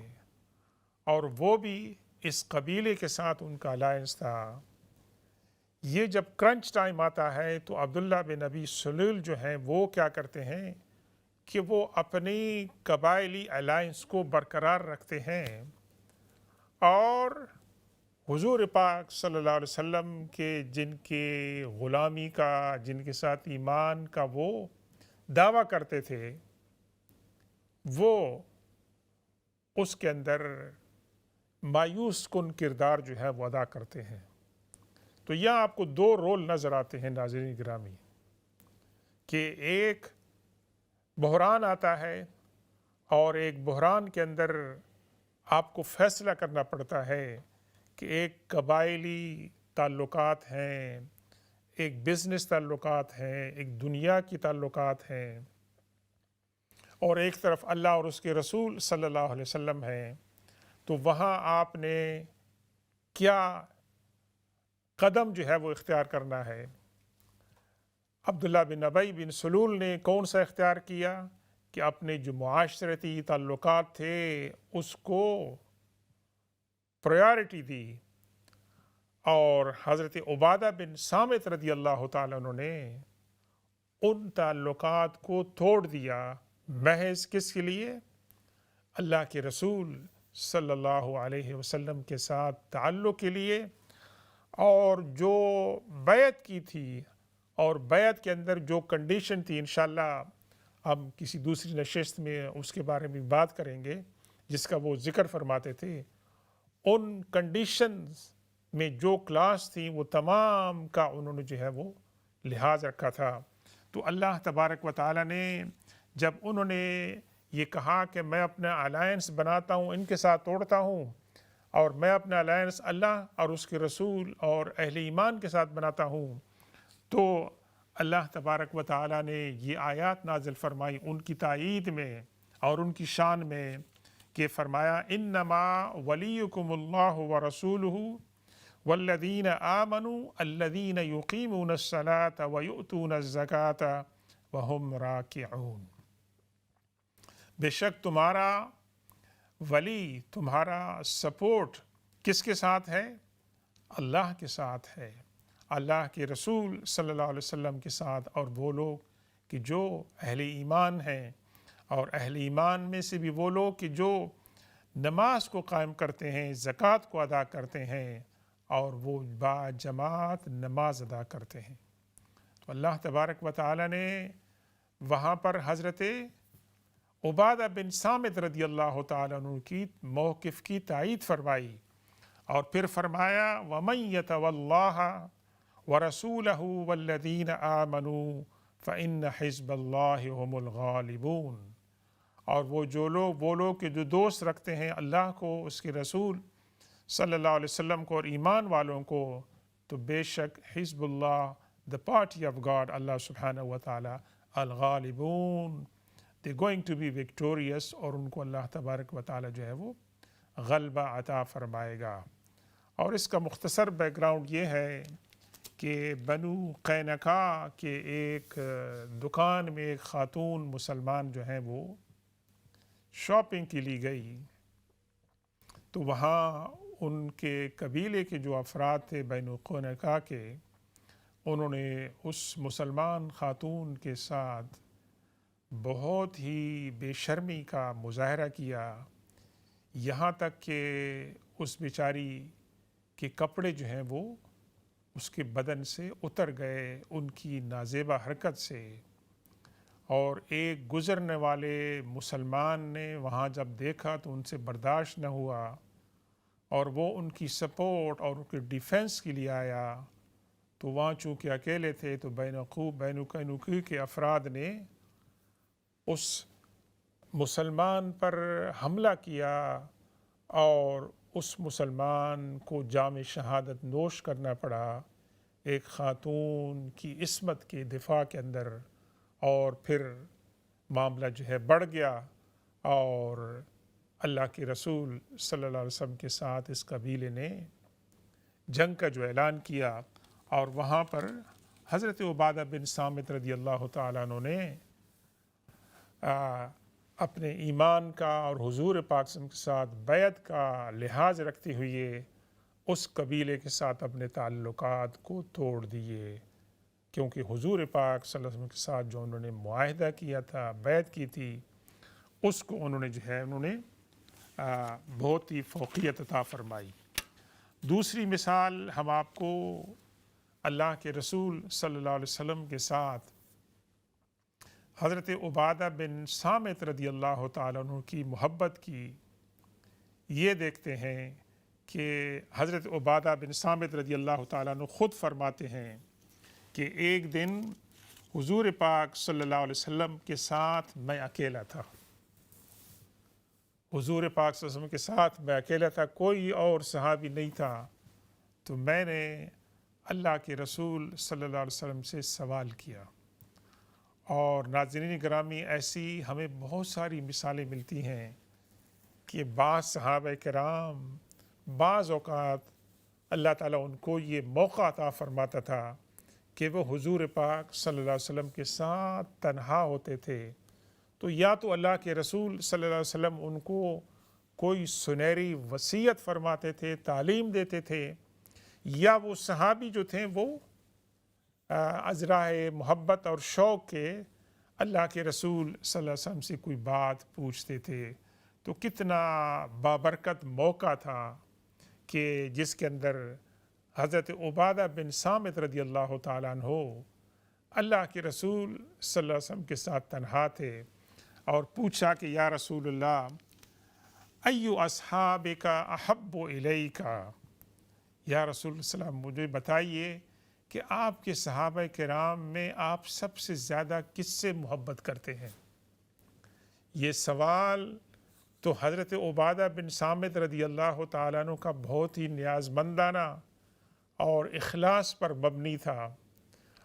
اور وہ بھی اس قبیلے کے ساتھ ان کا الائنس تھا۔ یہ جب کرنچ ٹائم آتا ہے تو عبداللہ بن ابی سلول جو ہیں وہ کیا کرتے ہیں کہ وہ اپنی قبائلی الائنس کو برقرار رکھتے ہیں اور حضور پاک صلی اللہ علیہ وسلم کے جن کے غلامی کا، جن کے ساتھ ایمان کا وہ دعویٰ کرتے تھے، وہ اس کے اندر مایوس کن کردار جو ہے وہ ادا کرتے ہیں۔ تو یہاں آپ کو دو رول نظر آتے ہیں ناظرین گرامی، کہ ایک بحران آتا ہے اور ایک بحران کے اندر آپ کو فیصلہ کرنا پڑتا ہے کہ ایک قبائلی تعلقات ہیں، ایک بزنس تعلقات ہیں، ایک دنیا کی تعلقات ہیں، اور ایک طرف اللہ اور اس کے رسول صلی اللہ علیہ وسلم ہیں۔ تو وہاں آپ نے کیا قدم جو ہے وہ اختیار کرنا ہے؟ عبداللہ بن ابی بن سلول نے کون سا اختیار کیا کہ اپنے جو معاشرتی تعلقات تھے اس کو پرائیورٹی دی، اور حضرت عبادہ بن صامت رضی اللہ تعالیٰ عنہ نے ان تعلقات کو توڑ دیا، محض کس کے لیے؟ اللہ کے رسول صلی اللہ علیہ وسلم کے ساتھ تعلق کے لیے، اور جو بیعت کی تھی اور بیعت کے اندر جو کنڈیشن تھی، انشاءاللہ ہم کسی دوسری نشست میں اس کے بارے میں بات کریں گے، جس کا وہ ذکر فرماتے تھے، ان کنڈیشنز میں جو کلاس تھی وہ تمام کا انہوں نے جو ہے وہ لحاظ رکھا تھا۔ تو اللہ تبارک و تعالیٰ نے جب انہوں نے یہ کہا کہ میں اپنا الائنس بناتا ہوں، ان کے ساتھ توڑتا ہوں، اور میں اپنا الائنس اللہ اور اس کے رسول اور اہل ایمان کے ساتھ بناتا ہوں، تو اللہ تبارک و تعالیٰ نے یہ آیات نازل فرمائی ان کی تائید میں اور ان کی شان میں، کہ فرمایا انما ولیکم اللہ ورسولہ والذین آمنوا الذین یقیمون الصلاة ویؤتون الزکاة وہم راکعون۔ بے شک تمہارا ولی، تمہارا سپورٹ کس کے ساتھ ہے؟ اللہ کے ساتھ ہے، اللہ کے رسول صلی اللہ علیہ وسلم کے ساتھ، اور وہ لوگ کہ جو اہل ایمان ہیں، اور اہل ایمان میں سے بھی وہ لوگ کہ جو نماز کو قائم کرتے ہیں، زکوٰۃ کو ادا کرتے ہیں، اور وہ با جماعت نماز ادا کرتے ہیں۔ تو اللہ تبارک و تعالی نے وہاں پر حضرت عبادہ بن صامت رضی اللہ تعالیٰ عنہ کی موقف کی تائید فرمائی، اور پھر فرمایا وَمَن يَتَوَلَّ اللَّهَ وَرَسُولَهُ وَالَّذِينَ آمَنُوا فَإِنَّ حِزْبَ اللَّهِ هُمُ الْغَالِبُونَ، اور وہ لوگ کہ جو دوست رکھتے ہیں اللہ کو، اس کے رسول صلی اللہ علیہ وسلم کو اور ایمان والوں کو، تو بے شک حزب اللہ، the party of God، اللہ سبحانہ و تعالی، الغالبون، they going to be victorious، اور ان کو اللہ تبارک و تعالی جو ہے وہ غلبہ عطا فرمائے گا۔ اور اس کا مختصر بیک گراؤنڈ یہ ہے کہ بنو قینقاع کے ایک دکان میں ایک خاتون مسلمان جو ہیں وہ شاپنگ کے لیے گئی، تو وہاں ان کے قبیلے کے جو افراد تھے بنو قینقاع کے، انہوں نے اس مسلمان خاتون کے ساتھ بہت ہی بے شرمی کا مظاہرہ کیا، یہاں تک کہ اس بیچاری کے کپڑے جو ہیں وہ اس کے بدن سے اتر گئے ان کی نازیبا حرکت سے۔ اور ایک گزرنے والے مسلمان نے وہاں جب دیکھا تو ان سے برداشت نہ ہوا، اور وہ ان کی سپورٹ اور ان کے ڈیفنس کے لیے آیا۔ تو وہاں چونکہ اکیلے تھے تو بینو قینقاع کے افراد نے اس مسلمان پر حملہ کیا، اور اس مسلمان کو جام شہادت نوش کرنا پڑا ایک خاتون کی عصمت کے دفاع کے اندر۔ اور پھر معاملہ جو ہے بڑھ گیا، اور اللہ کے رسول صلی اللہ علیہ وسلم کے ساتھ اس قبیلے نے جنگ کا جو اعلان کیا، اور وہاں پر حضرت عبادہ بن صامت رضی اللہ تعالیٰ عنہ نے اپنے ایمان کا اور حضور پاک صلی اللہ علیہ وسلم کے ساتھ بیعت کا لحاظ رکھتے ہوئے اس قبیلے کے ساتھ اپنے تعلقات کو توڑ دیے، کیونکہ حضور پاک صلی اللہ علیہ وسلم کے ساتھ جو انہوں نے معاہدہ کیا تھا، بیعت کی تھی، اس کو انہوں نے بہت ہی فوقیت عطا فرمائی۔ دوسری مثال ہم آپ کو اللہ کے رسول صلی اللہ علیہ وسلم کے ساتھ حضرت عبادہ بن صامت رضی اللہ تعالیٰ عنہ کی محبت کی یہ دیکھتے ہیں کہ حضرت عبادہ بن صامت رضی اللہ تعالیٰ عنہ خود فرماتے ہیں کہ ایک دن حضور پاک صلی اللہ علیہ وسلم کے ساتھ میں اکیلا تھا، حضور پاک صلی اللہ علیہ وسلم کے ساتھ میں اکیلا تھا، کوئی اور صحابی نہیں تھا۔ تو میں نے اللہ کے رسول صلی اللہ علیہ وسلم سے سوال کیا، اور ناظرین گرامی ایسی ہمیں بہت ساری مثالیں ملتی ہیں کہ بعض صحابہ کرام بعض اوقات اللہ تعالیٰ ان کو یہ موقع عطا فرماتا تھا کہ وہ حضور پاک صلی اللہ علیہ وسلم کے ساتھ تنہا ہوتے تھے، تو یا تو اللہ کے رسول صلی اللہ علیہ وسلم ان کو کوئی سنہری وصیت فرماتے تھے، تعلیم دیتے تھے، یا وہ صحابی جو تھے وہ ازراہ محبت اور شوق کے اللہ کے رسول صلی اللہ علیہ وسلم سے کوئی بات پوچھتے تھے۔ تو کتنا بابرکت موقع تھا کہ جس کے اندر حضرت عبادہ بن صامت رضی اللہ تعالیٰ عنہ اللہ کے رسول صلی اللہ علیہ وسلم کے ساتھ تنہا تھے، اور پوچھا کہ یا رسول اللہ ایو اصحابک احب الیک، یا رسول اللہ صلی اللہ علیہ وسلم مجھے بتائیے کہ آپ کے صحابہ کرام میں آپ سب سے زیادہ کس سے محبت کرتے ہیں۔ یہ سوال تو حضرت عبادہ بن صامت رضی اللہ تعالیٰ عنہ کا بہت ہی نیازمندانہ اور اخلاص پر مبنی تھا،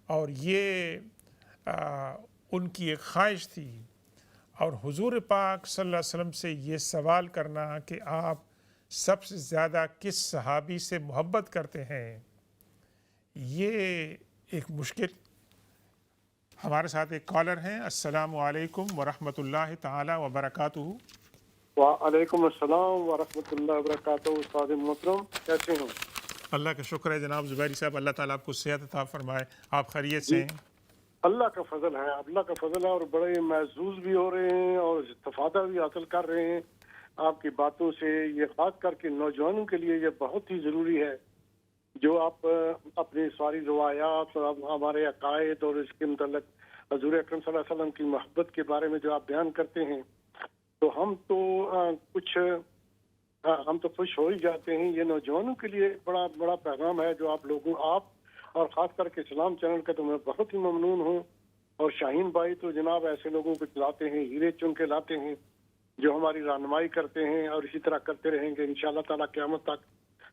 اور یہ ان کی ایک خواہش تھی، اور حضور پاک صلی اللہ علیہ وسلم سے یہ سوال کرنا کہ آپ سب سے زیادہ کس صحابی سے محبت کرتے ہیں، یہ ایک مشکل۔ ہمارے ساتھ ایک کالر ہیں۔ السلام علیکم ورحمۃ اللہ تعالی وبرکاتہ۔ وعلیکم السلام ورحمۃ اللہ وبرکاتہ۔ استاد محترم کیسے ہیں؟ اللہ کا شکر ہے جناب زبیری صاحب، اللہ تعالیٰ آپ کو صحت عطا فرمائے، آپ خیریت سے ہیں؟ اللہ کا فضل ہے، اللہ کا فضل ہے، اور بڑے محظوظ بھی ہو رہے ہیں اور استفادہ بھی حاصل کر رہے ہیں آپ کی باتوں سے۔ یہ خاص کر کے نوجوانوں کے لیے یہ بہت ہی ضروری ہے جو آپ اپنی ساری روایات اور ہمارے عقائد اور اس کے متعلق حضور اکرم صلی اللہ علیہ وسلم کی محبت کے بارے میں جو آپ بیان کرتے ہیں، تو ہم تو ہم تو خوش ہو ہی جاتے ہیں۔ یہ نوجوانوں کے لیے ایک بڑا بڑا پیغام ہے جو آپ اور خاص کر کے اسلام چینل کا تو میں بہت ہی ممنون ہوں۔ اور شاہین بھائی تو جناب ایسے لوگوں کو لاتے ہیں، ہیرے چن کے لاتے ہیں جو ہماری رہنمائی کرتے ہیں، اور اسی طرح کرتے رہیں گے انشاءاللہ تعالیٰ قیامت تک۔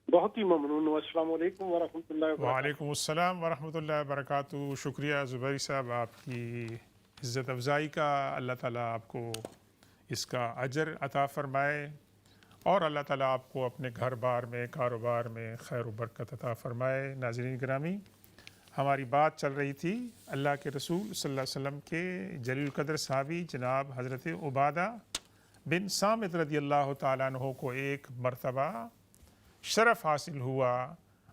بہت ہی ممنون ہوں۔ السلام علیکم ورحمۃ اللہ وبرکاتہ۔ وعلیکم السلام ورحمۃ اللہ وبرکاتہ۔ شکریہ زبیر صاحب، آپ کی عزت افزائی کا، اللہ تعالیٰ آپ کو اس کا اجر عطا فرمائے، اور اللہ تعالیٰ آپ کو اپنے گھر بار میں، کاروبار میں خیر و برکت عطا فرمائے۔ ناظرین گرامی، ہماری بات چل رہی تھی اللہ کے رسول صلی اللہ علیہ وسلم کے جلیل القدر صحابی جناب حضرت عبادہ بن صامت رضی اللہ تعالیٰ عنہ کو ایک مرتبہ شرف حاصل ہوا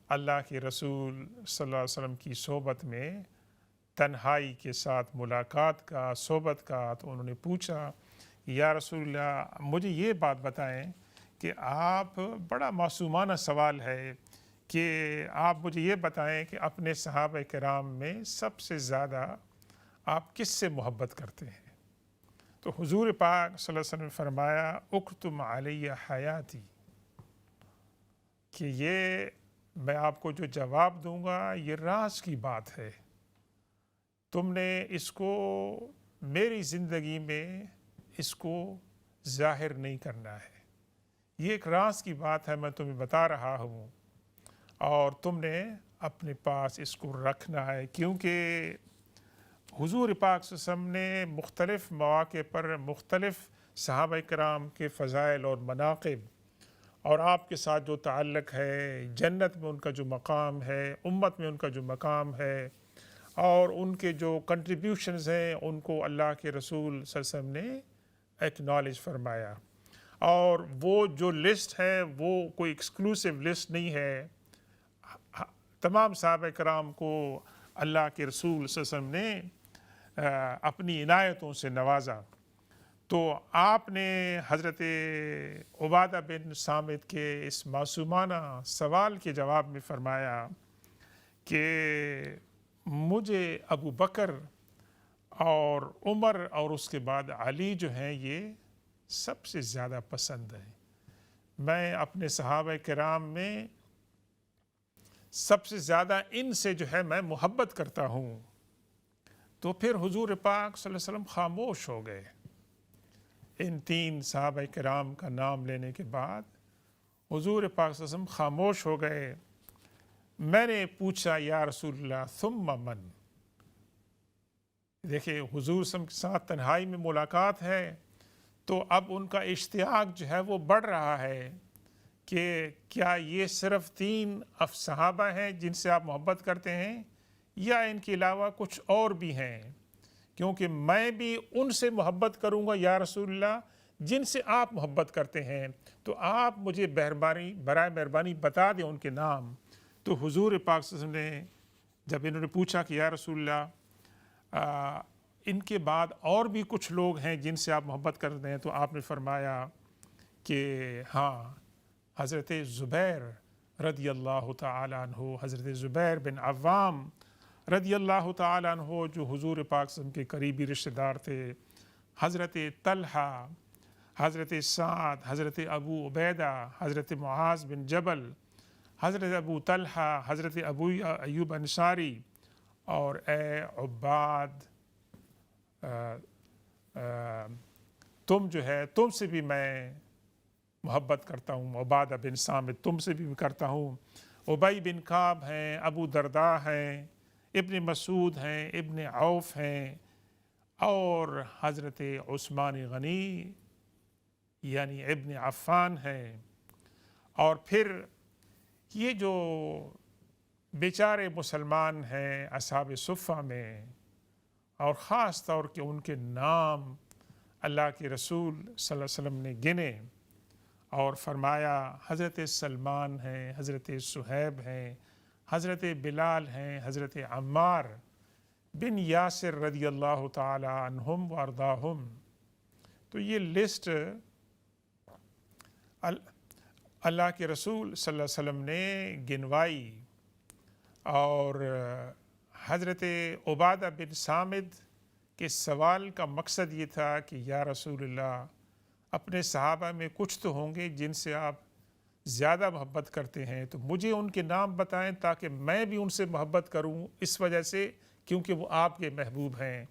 اللہ کے رسول صلی اللہ علیہ وسلم کی صحبت میں تنہائی کے ساتھ ملاقات کا، صحبت کا۔ تو انہوں نے پوچھا، یا رسول اللہ مجھے یہ بات بتائیں کہ آپ، بڑا معصومانہ سوال ہے کہ آپ مجھے یہ بتائیں کہ اپنے صحابہ کرام میں سب سے زیادہ آپ کس سے محبت کرتے ہیں؟ تو حضور پاک صلی اللہ علیہ وسلم نے فرمایا، اکتم علی حیاتی، کہ یہ میں آپ کو جو جواب دوں گا یہ راز کی بات ہے، تم نے اس کو میری زندگی میں اس کو ظاہر نہیں کرنا ہے، یہ ایک راز کی بات ہے، میں تمہیں بتا رہا ہوں، اور تم نے اپنے پاس اس کو رکھنا ہے، کیونکہ حضور پاک صلی اللہ علیہ وسلم نے مختلف مواقع پر مختلف صحابہ کرام کے فضائل اور مناقب اور آپ کے ساتھ جو تعلق ہے، جنت میں ان کا جو مقام ہے، امت میں ان کا جو مقام ہے، اور ان کے جو کنٹریبیوشنز ہیں، ان کو اللہ کے رسول صلی اللہ علیہ وسلم نے ایکنالج فرمایا۔ اور وہ جو لسٹ ہے وہ کوئی ایکسکلوسیو لسٹ نہیں ہے، تمام صحابہ کرام کو اللہ کے رسول صلی اللہ علیہ وسلم نے اپنی عنایتوں سے نوازا۔ تو آپ نے حضرت عبادہ بن صامت کے اس معصومانہ سوال کے جواب میں فرمایا کہ مجھے ابو بکر اور عمر اور اس کے بعد علی جو ہیں یہ سب سے زیادہ پسند ہیں، میں اپنے صحابہ کرام میں سب سے زیادہ ان سے جو ہے میں محبت کرتا ہوں۔ تو پھر حضور پاک صلی اللہ علیہ وسلم خاموش ہو گئے۔ ان تین صحابہ کرام کا نام لینے کے بعد حضور پاک صلی اللہ علیہ وسلم خاموش ہو گئے۔ میں نے پوچھا، یا رسول اللہ ثم من؟ دیکھیں، حضور صلی اللہ علیہ وسلم کے ساتھ تنہائی میں ملاقات ہے، تو اب ان کا اشتیاق جو ہے وہ بڑھ رہا ہے کہ کیا یہ صرف تین صحابہ ہیں جن سے آپ محبت کرتے ہیں، یا ان کے علاوہ کچھ اور بھی ہیں؟ کیونکہ میں بھی ان سے محبت کروں گا یا رسول اللہ جن سے آپ محبت کرتے ہیں، تو آپ مجھے برائے مہربانی بتا دیں ان کے نام۔ تو حضور پاک صلی اللہ علیہ وسلم نے جب انہوں نے پوچھا کہ یا رسول اللہ ان کے بعد اور بھی کچھ لوگ ہیں جن سے آپ محبت کرتے ہیں، تو آپ نے فرمایا کہ ہاں، حضرت زبیر رضی اللہ تعالی عنہ، حضرت زبیر بن عوام رضی اللہ تعالی عنہ جو حضور پاک صلی اللہ علیہ وسلم کے قریبی رشتہ دار تھے، حضرت طلحہ، حضرت سعد، حضرت ابو عبیدہ، حضرت معاذ بن جبل، حضرت ابو طلحہ، حضرت ابو ایوب انصاری، اور اے عباد، تم جو ہے، تم سے بھی میں محبت کرتا ہوں، عبادہ بن صامت، تم سے بھی کرتا ہوں، ابی بن کعب ہیں، ابو درداء ہیں، ابن مسعود ہیں، ابن عوف ہیں، اور حضرت عثمان غنی یعنی ابن عفان ہیں۔ اور پھر یہ جو بیچارے مسلمان ہیں اصحاب صفہ میں، اور خاص طور کہ ان کے نام اللہ کے رسول صلی اللہ علیہ وسلم نے گنے اور فرمایا، حضرت سلمان ہیں، حضرت صہیب ہیں، حضرت بلال ہیں، حضرت عمار بن یاسر رضی اللہ تعالی عنہم وارضاہم۔ تو یہ لسٹ اللہ کے رسول صلی اللہ علیہ وسلم نے گنوائی، اور حضرت عبادہ بن صامت کے سوال کا مقصد یہ تھا کہ یا رسول اللہ، اپنے صحابہ میں کچھ تو ہوں گے جن سے آپ زیادہ محبت کرتے ہیں، تو مجھے ان کے نام بتائیں تاکہ میں بھی ان سے محبت کروں، اس وجہ سے کیونکہ وہ آپ کے محبوب ہیں۔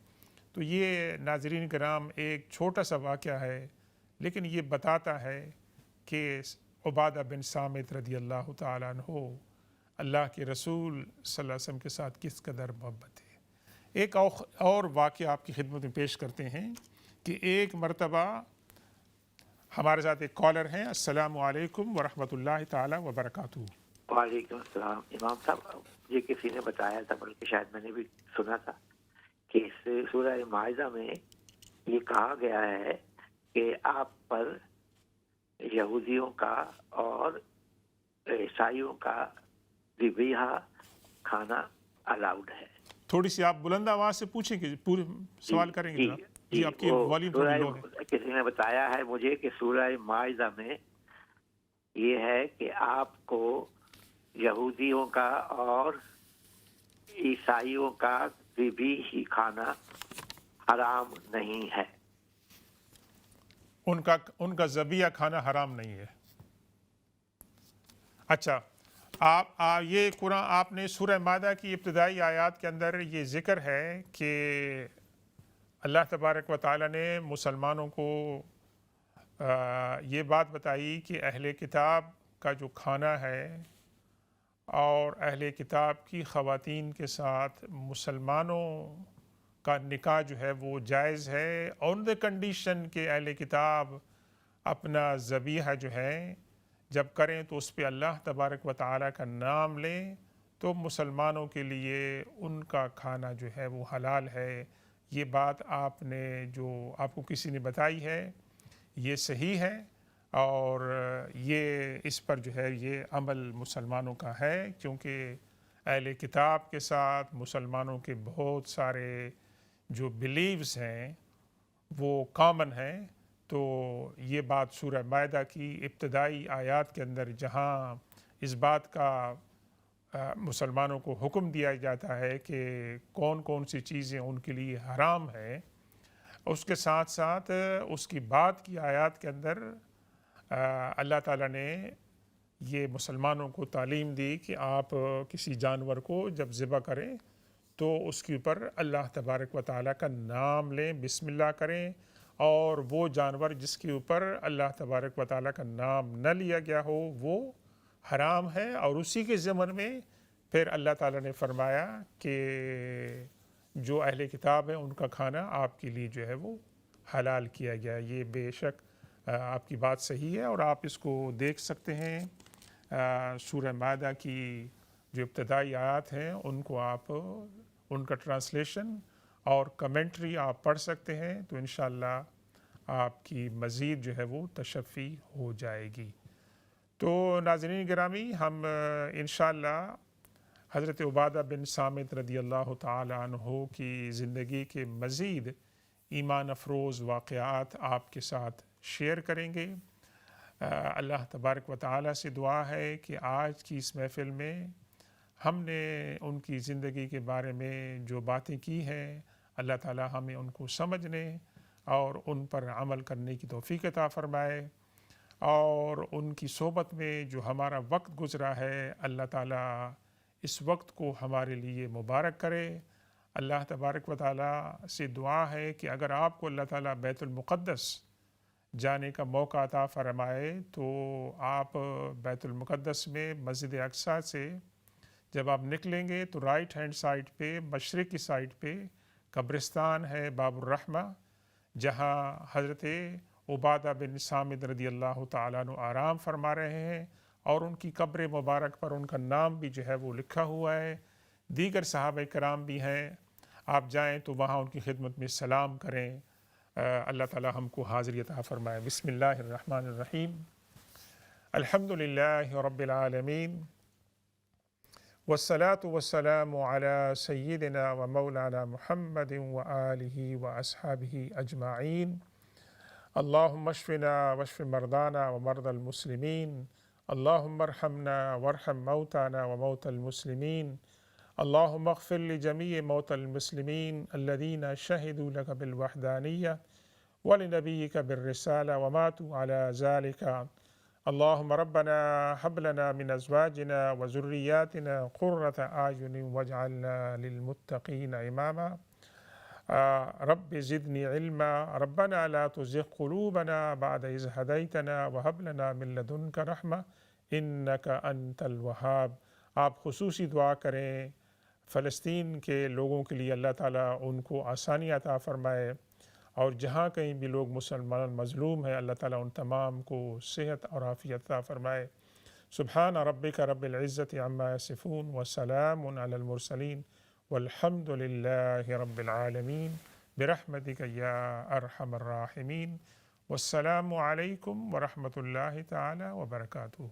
تو یہ ناظرین کرام ایک چھوٹا سا واقعہ ہے، لیکن یہ بتاتا ہے کہ عبادہ بن صامت رضی اللہ تعالیٰ عنہ اللہ کے رسول صلی اللہ علیہ وسلم کے ساتھ کس قدر محبت ہے۔ ایک اور واقعہ آپ کی خدمت میں پیش کرتے ہیں کہ ایک مرتبہ ہمارے ساتھ ایک کالر ہیں۔ السلام علیکم ورحمۃ اللہ تعالیٰ وبرکاتہ۔ وعلیکم السلام۔ امام صاحب، یہ کسی نے بتایا تھا، بلکہ شاید میں نے بھی سنا تھا کہ اس سورہ مائدہ میں یہ کہا گیا ہے کہ آپ پر یہودیوں کا اور عیسائیوں کا ذبیحہ کھانا الاؤڈ ہے۔ تھوڑی سی آپ بلند آواز سے پوچھیں کہ پورے سوال کریں گے جناب؟ جی آپ کی والیوم تھوڑی لو ہے۔ کسی نے بتایا ہے مجھے کہ سورہ مائدہ میں یہ ہے کہ آپ کو یہودیوں کا اور عیسائیوں کا ذبیحہ کھانا حرام نہیں ہے۔ ان کا ذبیحہ کھانا حرام نہیں ہے۔ اچھا، آپ یہ قرآن آپ نے سورہ مائدہ کی ابتدائی آیات کے اندر یہ ذکر ہے کہ اللہ تبارک و تعالیٰ نے مسلمانوں کو یہ بات بتائی کہ اہل کتاب کا جو کھانا ہے اور اہل کتاب کی خواتین کے ساتھ مسلمانوں کا نکاح جو ہے وہ جائز ہے، آن دی کنڈیشن کہ اہل کتاب اپنا ذبیحہ جو ہے جب کریں تو اس پہ اللہ تبارک و تعالیٰ کا نام لیں، تو مسلمانوں کے لیے ان کا کھانا جو ہے وہ حلال ہے۔ یہ بات آپ نے جو آپ کو کسی نے بتائی ہے یہ صحیح ہے، اور یہ اس پر جو ہے یہ عمل مسلمانوں کا ہے، کیونکہ اہل کتاب کے ساتھ مسلمانوں کے بہت سارے جو بلیوز ہیں وہ کامن ہیں۔ تو یہ بات سورہ مائدہ کی ابتدائی آیات کے اندر جہاں اس بات کا مسلمانوں کو حکم دیا جاتا ہے کہ کون کون سی چیزیں ان کے لیے حرام ہیں، اس کے ساتھ ساتھ اس کی بات کی آیات کے اندر اللہ تعالیٰ نے یہ مسلمانوں کو تعلیم دی کہ آپ کسی جانور کو جب ذبح کریں تو اس کے اوپر اللہ تبارک و تعالیٰ کا نام لیں، بسم اللہ کریں، اور وہ جانور جس کے اوپر اللہ تبارک و تعالیٰ کا نام نہ لیا گیا ہو وہ حرام ہے۔ اور اسی کے ضمن میں پھر اللہ تعالیٰ نے فرمایا کہ جو اہل کتاب ہیں ان کا کھانا آپ کے لیے جو ہے وہ حلال کیا گیا۔ یہ بے شک آپ کی بات صحیح ہے، اور آپ اس کو دیکھ سکتے ہیں سورہ مائدہ کی جو ابتدائی آیات ہیں ان کو آپ ان کا ٹرانسلیشن اور کمنٹری آپ پڑھ سکتے ہیں، تو انشاءاللہ آپ کی مزید جو ہے وہ تشفی ہو جائے گی۔ تو ناظرین گرامی، ہم انشاءاللہ حضرت عبادہ بن صامت رضی اللہ تعالی عنہ کی زندگی کے مزید ایمان افروز واقعات آپ کے ساتھ شیئر کریں گے۔ اللہ تبارک و تعالی سے دعا ہے کہ آج کی اس محفل میں ہم نے ان کی زندگی کے بارے میں جو باتیں کی ہیں، اللہ تعالی ہمیں ان کو سمجھنے اور ان پر عمل کرنے کی توفیق عطا فرمائے، اور ان کی صحبت میں جو ہمارا وقت گزرا ہے اللہ تعالی اس وقت کو ہمارے لیے مبارک کرے۔ اللہ تبارک و تعالی سے دعا ہے کہ اگر آپ کو اللہ تعالی بیت المقدس جانے کا موقع عطا فرمائے تو آپ بیت المقدس میں مسجد اقصیٰ سے جب آپ نکلیں گے تو رائٹ ہینڈ سائڈ پہ مشرق کی سائڈ پہ قبرستان ہے باب الرحمہ، جہاں حضرت عبادہ بن صامت رضی اللہ تعالیٰ عنہ آرام فرما رہے ہیں، اور ان کی قبر مبارک پر ان کا نام بھی جو ہے وہ لکھا ہوا ہے۔ دیگر صحابہ کرام بھی ہیں، آپ جائیں تو وہاں ان کی خدمت میں سلام کریں۔ اللہ تعالی ہم کو حاضری عطا فرمائے۔ بسم اللہ الرحمن الرحیم، الحمد للہ رب العالمین، والصلاة والسلام على سیدنا و مولانا محمد وآلہ واصحابہ اجمعین۔ اللہم اشفنا واشف مرضانا ومرضى المسلمین، اللہم ارحمنا وارحم موتانا وموتى المسلمین، اللهم اغفر لجميع موتى المسلمين الذين شهدوا لك بالوحدانية ولنبيك بالرسالة وماتوا على ذلك. اللهم ربنا هب لنا من أزواجنا وذرياتنا قرة أعين واجعلنا للمتقين إماما. رب زدني علما. ربنا لا تزغ قلوبنا بعد إذ هديتنا وهب لنا من لدنك رحمة إنك أنت الوهاب. آپ خصوصی دعا کریں فلسطین کے لوگوں کے لیے، اللہ تعالیٰ ان کو آسانی عطا فرمائے، اور جہاں کہیں بھی لوگ مسلمان مظلوم ہیں اللہ تعالیٰ ان تمام کو صحت اور عافیت عطا فرمائے۔ سبحان ربک رب العزت عما یصفون وسلام علی المرسلین والحمد للہ رب العالمین برحمتک یا ارحم الراحمین۔ والسلام علیکم ورحمۃ اللہ تعالی وبرکاتہ۔